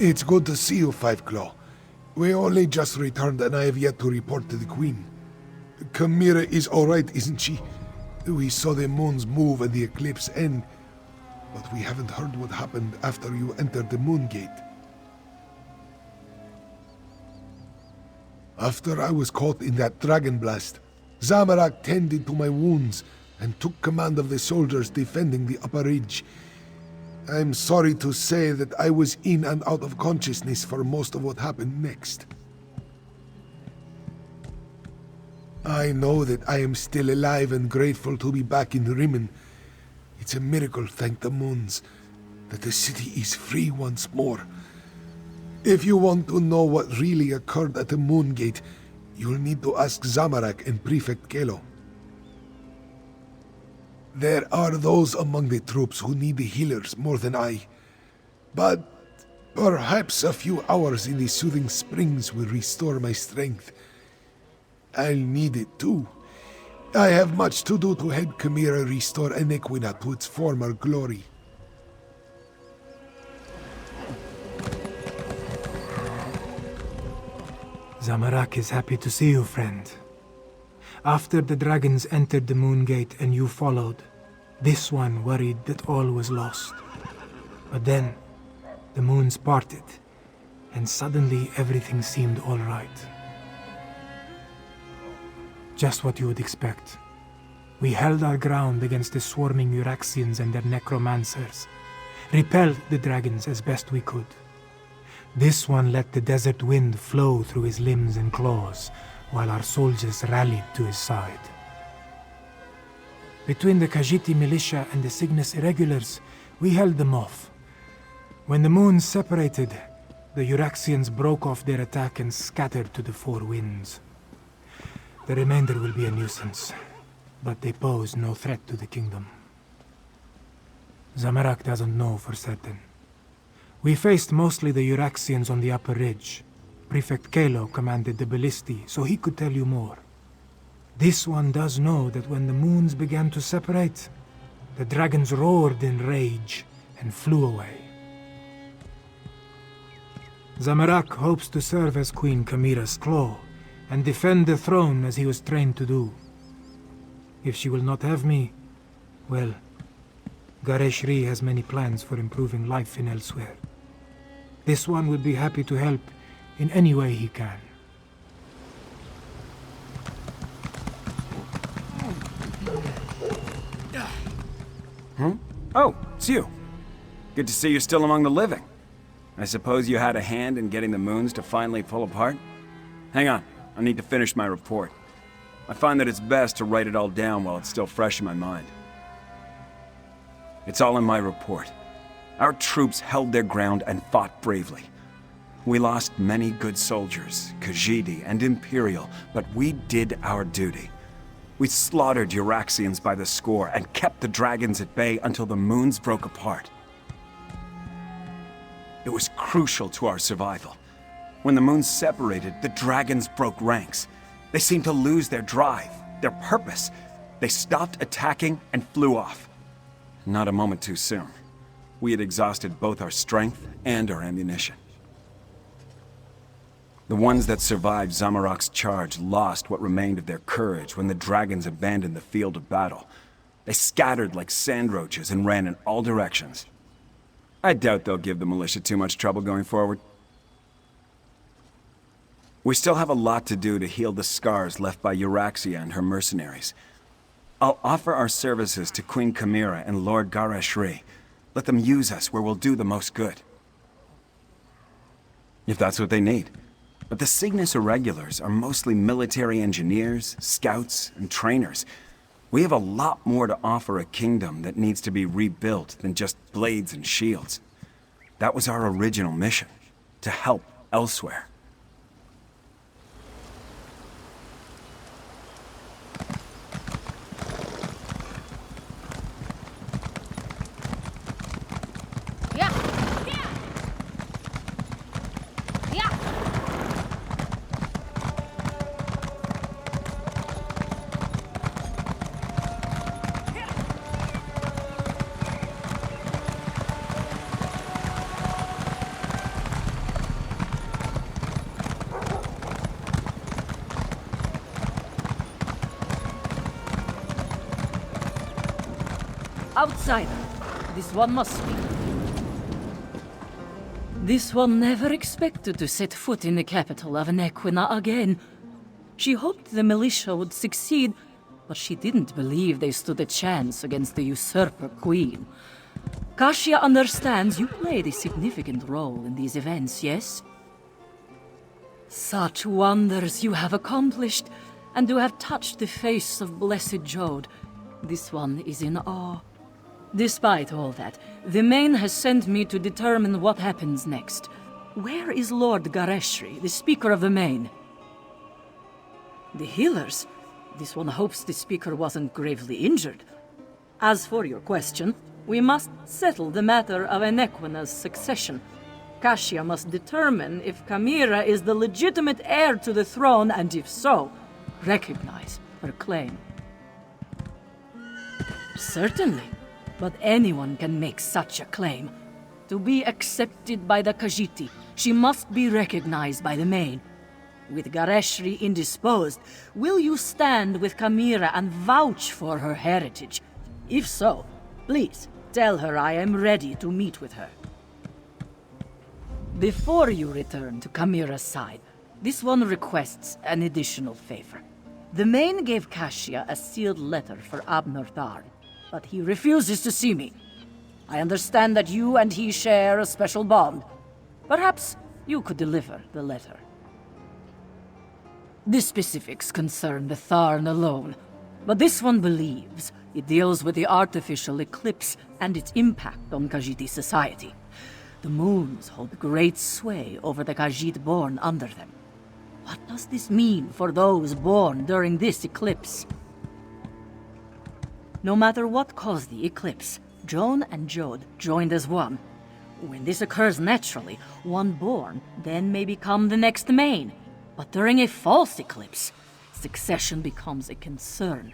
It's good to see you, Five Claw. We only just returned and I have yet to report to the Queen. Chimera is alright, isn't she? We saw the moons move and the eclipse end, but we haven't heard what happened after you entered the Moon Gate. After I was caught in that dragon blast, Zamorak tended to my wounds and took command of the soldiers defending the upper ridge. I'm sorry to say that I was in and out of consciousness for most of what happened next. I know that I am still alive and grateful to be back in Rimmen. It's a miracle, thank the moons, that the city is free once more. If you want to know what really occurred at the Moon Gate, you'll need to ask Zamorak and Prefect Kelo. There are those among the troops who need the healers more than I. But perhaps a few hours in the soothing springs will restore my strength. I'll need it too. I have much to do to help Chimera restore Enequina to its former glory. Zamorak is happy to see you, friend. After the dragons entered the Moon Gate and you followed, this one worried that all was lost. But then, the moons parted, and suddenly everything seemed all right. Just what you would expect. We held our ground against the swarming Euraxians and their necromancers, repelled the dragons as best we could. This one let the desert wind flow through his limbs and claws, while our soldiers rallied to his side. Between the Khajiiti militia and the Cygnus irregulars, we held them off. When the moons separated, the Euraxians broke off their attack and scattered to the four winds. The remainder will be a nuisance, but they pose no threat to the kingdom. Zamorak doesn't know for certain. We faced mostly the Euraxians on the upper ridge. Prefect Kelo commanded the ballistae, so he could tell you more. This one does know that when the moons began to separate, the dragons roared in rage and flew away. Zamorak hopes to serve as Queen Chimera's claw and defend the throne as he was trained to do. If she will not have me, well, Gareshri has many plans for improving life in Elsweyr. This one would be happy to help in any way he can. Oh, it's you. Good to see you're still among the living. I suppose you had a hand in getting the moons to finally pull apart? Hang on, I need to finish my report. I find that it's best to write it all down while it's still fresh in my mind. It's all in my report. Our troops held their ground and fought bravely. We lost many good soldiers, Khajiiti and Imperial, but we did our duty. We slaughtered Euraxians by the score and kept the dragons at bay until the moons broke apart. It was crucial to our survival. When the moons separated, the dragons broke ranks. They seemed to lose their drive, their purpose. They stopped attacking and flew off. Not a moment too soon. We had exhausted both our strength and our ammunition. The ones that survived Zamorak's charge lost what remained of their courage when the dragons abandoned the field of battle. They scattered like sand roaches and ran in all directions. I doubt they'll give the militia too much trouble going forward. We still have a lot to do to heal the scars left by Euraxia and her mercenaries. I'll offer our services to Queen Chimera and Lord Gareshri. Let them use us where we'll do the most good. If that's what they need. But the Cygnus Irregulars are mostly military engineers, scouts, and trainers. We have a lot more to offer a kingdom that needs to be rebuilt than just blades and shields. That was our original mission, to help Elsweyr. Outsider, this one must speak. This one never expected to set foot in the capital of Nequina again. She hoped the militia would succeed, but she didn't believe they stood a chance against the usurper queen. Kasia understands you played a significant role in these events, yes? Such wonders you have accomplished, and to have touched the face of Blessed Jode. This one is in awe. Despite all that, the Main has sent me to determine what happens next. Where is Lord Gareshri, the Speaker of the Main? The healers? This one hopes the Speaker wasn't gravely injured. As for your question, we must settle the matter of Nequina's succession. Kasia must determine if Chimera is the legitimate heir to the throne, and if so, recognize her claim. Certainly, but anyone can make such a claim. To be accepted by the Khajiit, she must be recognized by the Main. With Gareshri indisposed, will you stand with Chimera and vouch for her heritage? If so, please tell her I am ready to meet with her. Before you return to Chimera's side, this one requests an additional favor. The Main gave Kasia a sealed letter for Abner Tharn, but he refuses to see me. I understand that you and he share a special bond. Perhaps you could deliver the letter. The specifics concern the Tharn alone, but this one believes it deals with the artificial eclipse and its impact on Khajiit society. The moons hold great sway over the Khajiit born under them. What does this mean for those born during this eclipse? No matter what caused the eclipse, Joan and Jode joined as one. When this occurs naturally, one born then may become the next Main. But during a false eclipse, succession becomes a concern.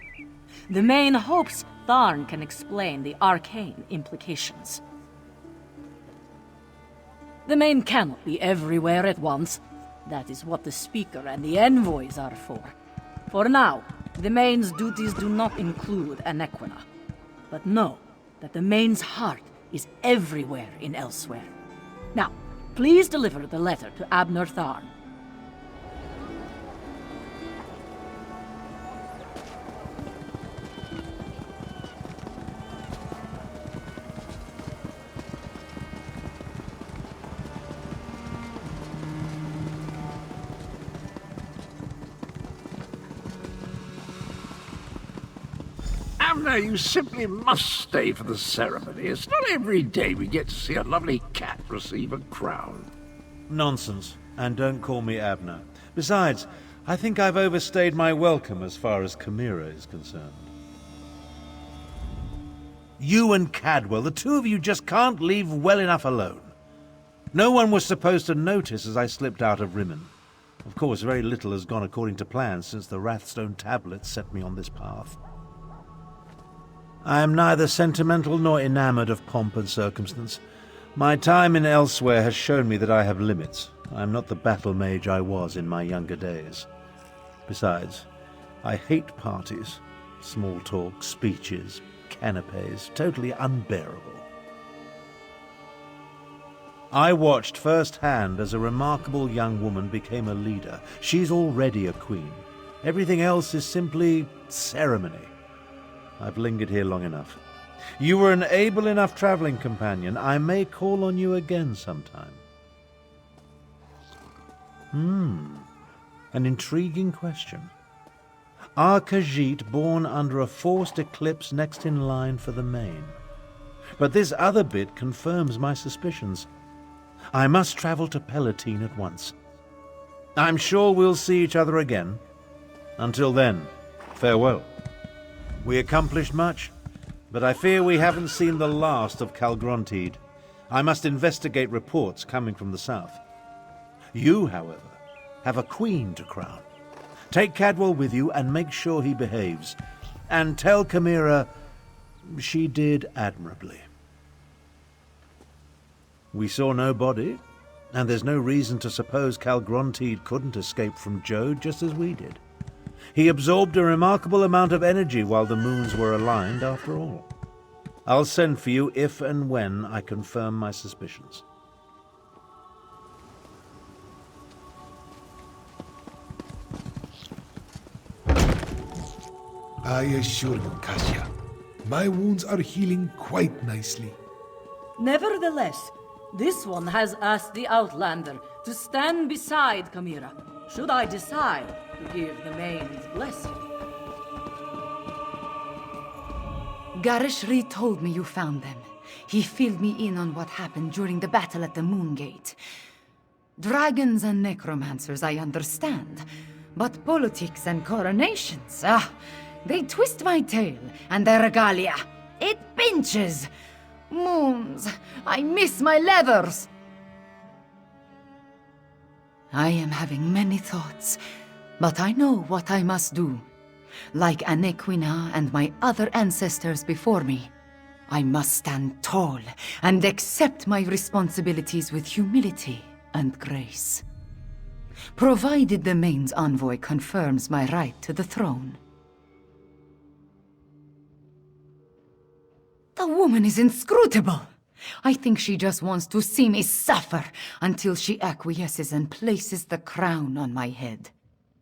The Main hopes Tharn can explain the arcane implications. The Main cannot be everywhere at once. That is what the Speaker and the envoys are for. For now, the Main's duties do not include Nequina. But know that the Main's heart is everywhere in Elsweyr. Now, please deliver the letter to Abner Tharn. Abner, you simply must stay for the ceremony. It's not every day we get to see a lovely cat receive a crown. Nonsense. And don't call me Abner. Besides, I think I've overstayed my welcome as far as Chimera is concerned. You and Cadwell, the two of you just can't leave well enough alone. No one was supposed to notice as I slipped out of Rimmen. Of course, very little has gone according to plan since the Wrathstone tablets set me on this path. I am neither sentimental nor enamored of pomp and circumstance. My time in Elsweyr has shown me that I have limits. I am not the battle mage I was in my younger days. Besides, I hate parties. Small talk, speeches, canapes, totally unbearable. I watched firsthand as a remarkable young woman became a leader. She's already a queen. Everything else is simply ceremony. I've lingered here long enough. You were an able enough traveling companion. I may call on you again sometime. An intriguing question. Are Khajiit born under a forced eclipse next in line for the Main? But this other bit confirms my suspicions. I must travel to Palatine at once. I'm sure we'll see each other again. Until then, farewell. We accomplished much, but I fear we haven't seen the last of Calgrontiid. I must investigate reports coming from the south. You, however, have a queen to crown. Take Cadwell with you and make sure he behaves. And tell Chimera she did admirably. We saw no body, and there's no reason to suppose Calgrontiid couldn't escape from Jode just as we did. He absorbed a remarkable amount of energy while the moons were aligned, after all. I'll send for you if and when I confirm my suspicions. I assure you, Kasia, my wounds are healing quite nicely. Nevertheless, this one has asked the Outlander to stand beside Chimera, should I decide to give the Main's blessing. Garishri told me you found them. He filled me in on what happened during the battle at the Moongate. Dragons and necromancers, I understand. But politics and coronations, they twist my tail, and their regalia, it pinches. Moons, I miss my leathers. I am having many thoughts, but I know what I must do. Like Anequina and my other ancestors before me, I must stand tall and accept my responsibilities with humility and grace. Provided the Main's envoy confirms my right to the throne. The woman is inscrutable. I think she just wants to see me suffer until she acquiesces and places the crown on my head.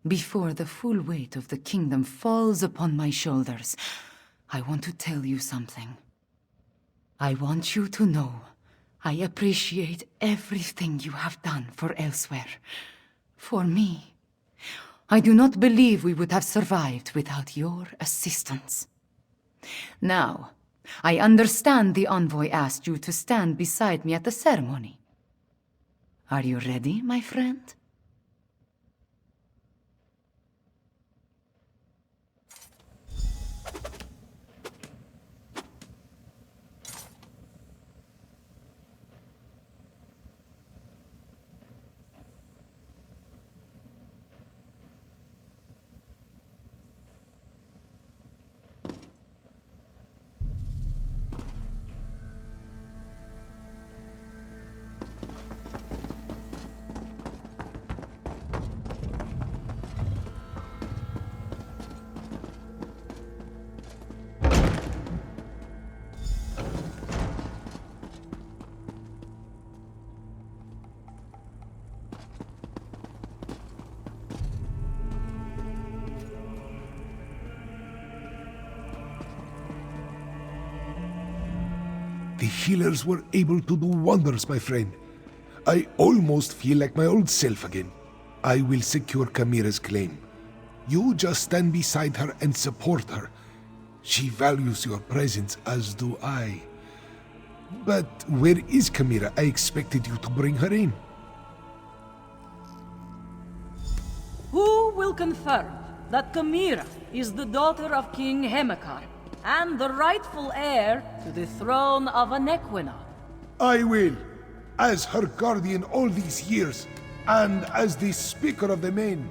Before the full weight of the kingdom falls upon my shoulders, I want to tell you something. I want you to know I appreciate everything you have done for Elsweyr. For me. I do not believe we would have survived without your assistance. Now, I understand the envoy asked you to stand beside me at the ceremony. Are you ready, my friend? The healers were able to do wonders, my friend. I almost feel like my old self again. I will secure Chimera's claim. You just stand beside her and support her. She values your presence, as do I. But where is Chimera? I expected you to bring her in. Who will confirm that Chimera is the daughter of King Hemekar and the rightful heir to the throne of Anequina? I will, as her guardian all these years, and as the Speaker of the Main.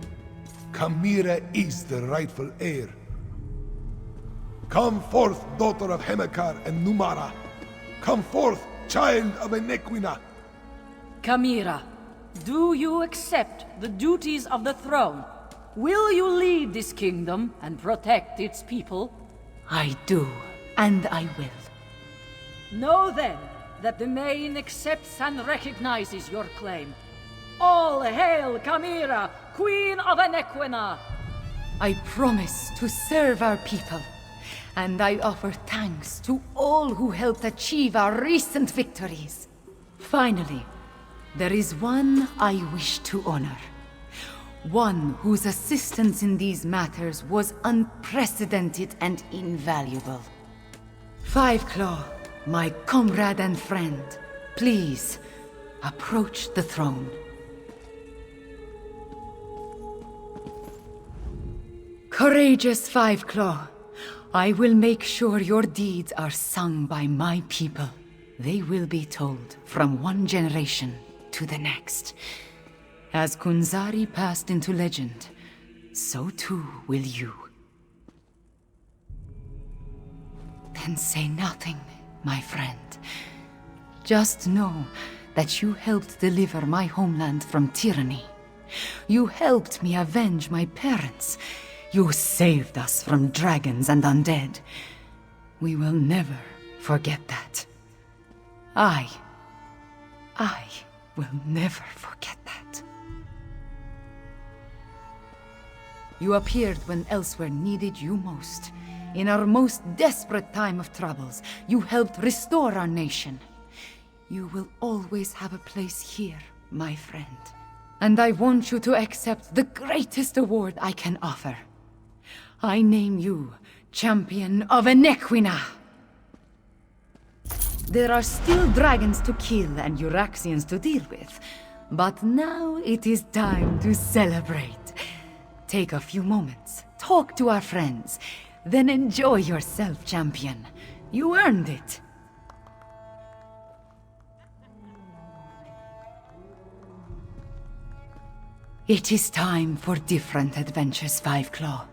Chimera is the rightful heir. Come forth, daughter of Hemekar and Numara. Come forth, child of Anequina. Chimera, do you accept the duties of the throne? Will you lead this kingdom and protect its people? I do, and I will. Know then that the Main accepts and recognizes your claim. All hail Chimera, Queen of Anequina! I promise to serve our people, and I offer thanks to all who helped achieve our recent victories. Finally, there is one I wish to honor. One whose assistance in these matters was unprecedented and invaluable. Fiveclaw, my comrade and friend, please, approach the throne. Courageous Fiveclaw, I will make sure your deeds are sung by my people. They will be told from one generation to the next. As Kunzari passed into legend, so too will you. Then say nothing, my friend. Just know that you helped deliver my homeland from tyranny. You helped me avenge my parents. You saved us from dragons and undead. We will never forget that. I will never forget that. You appeared when Elsweyr needed you most. In our most desperate time of troubles, you helped restore our nation. You will always have a place here, my friend. And I want you to accept the greatest award I can offer. I name you Champion of Enequina. There are still dragons to kill and Euraxians to deal with, but now it is time to celebrate. Take a few moments, talk to our friends, then enjoy yourself, champion. You earned it. It is time for different adventures, Fiveclaw.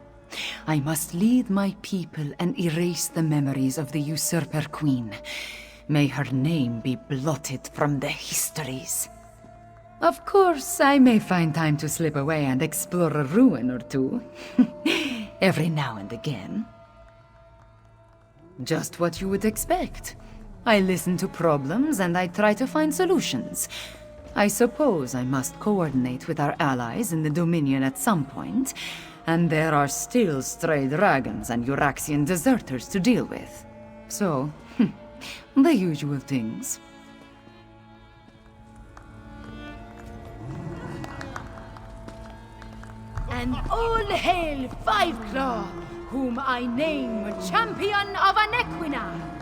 I must lead my people and erase the memories of the usurper queen. May her name be blotted from the histories. Of course, I may find time to slip away and explore a ruin or two. Every now and again. Just what you would expect. I listen to problems and I try to find solutions. I suppose I must coordinate with our allies in the Dominion at some point, and there are still stray dragons and Euraxian deserters to deal with. So, the usual things. And all hail Fiveclaw, whom I name Champion of Enequina!